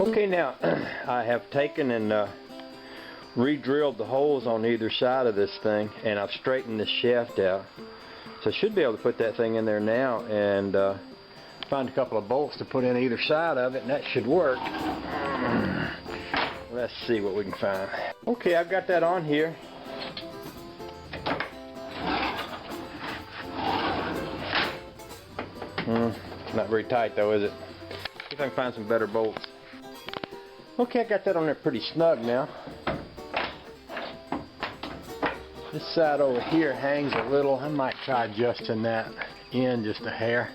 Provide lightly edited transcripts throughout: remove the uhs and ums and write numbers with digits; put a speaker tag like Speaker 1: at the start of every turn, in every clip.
Speaker 1: Okay, now I have taken and re-drilled the holes on either side of this thing, and I've straightened this shaft out. So I should be able to put that thing in there now and find a couple of bolts to put in either side of it, and that should work. Let's see what we can find. Okay, I've got that on here. Not very tight though, is it? See if I can find some better bolts. Okay, I got that on there pretty snug now. This side over here hangs a little. I might try adjusting that in just a hair.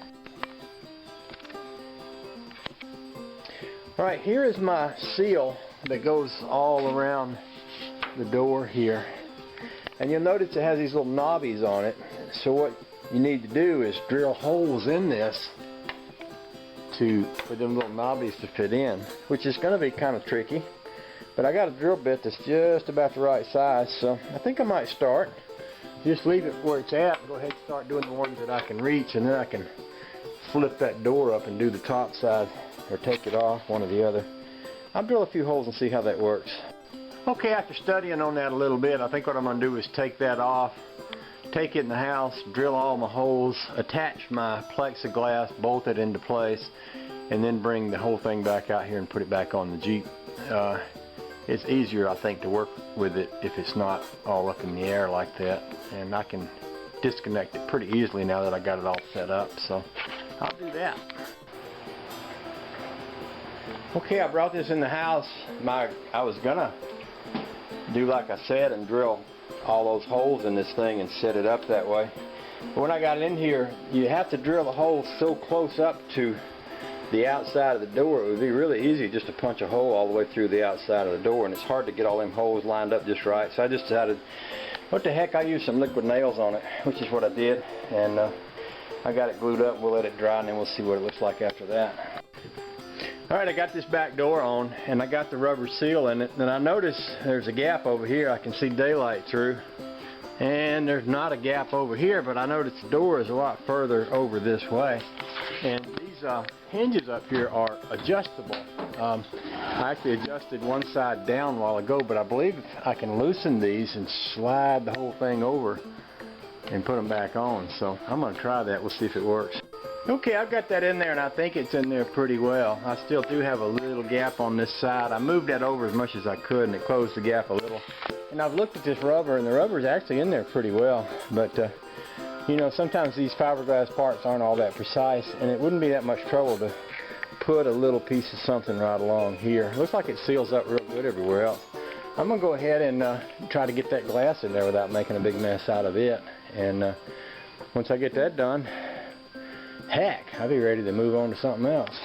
Speaker 1: Alright, here is my seal that goes all around the door here. And you'll notice it has these little knobbies on it. So what you need to do is drill holes in this for them little knobbies to fit in, which is going to be kind of tricky. But I got a drill bit that's just about the right size, so I think I might start. Just leave it where it's at, go ahead and start doing the ones that I can reach, and then I can flip that door up and do the top side, or take it off, one or the other. I'll drill a few holes and see how that works. Okay, after studying on that a little bit, I think what I'm going to do is take that off, take it in the house, drill all my holes, attach my plexiglass, bolt it into place, and then bring the whole thing back out here and put it back on the Jeep. It's easier, I think, to work with it if it's not all up in the air like that, and I can disconnect it pretty easily now that I got it all set up, so I'll do that. Okay, I brought this in the house. I was gonna do like I said and drill all those holes in this thing and set it up that way. But when I got it in here, you have to drill the holes so close up to the outside of the door. It would be really easy just to punch a hole all the way through the outside of the door, and it's hard to get all them holes lined up just right. So I just decided, what the heck, I used some liquid nails on it, which is what I did, and I got it glued up. We'll let it dry and then we'll see what it looks like after that. Alright, I got this back door on, and I got the rubber seal in it, and I notice there's a gap over here I can see daylight through, and there's not a gap over here, but I notice the door is a lot further over this way, and these hinges up here are adjustable. I actually adjusted one side down a while ago, but I believe I can loosen these and slide the whole thing over and put them back on, so I'm going to try that. We'll see if it works. Okay, I've got that in there, and I think it's in there pretty well. I still do have a little gap on this side. I moved that over as much as I could, and it closed the gap a little. And I've looked at this rubber, and the rubber is actually in there pretty well. But, you know, sometimes these fiberglass parts aren't all that precise, and it wouldn't be that much trouble to put a little piece of something right along here. It looks like it seals up real good everywhere else. I'm going to go ahead and try to get that glass in there without making a big mess out of it. And once I get that done, heck, I'll be ready to move on to something else.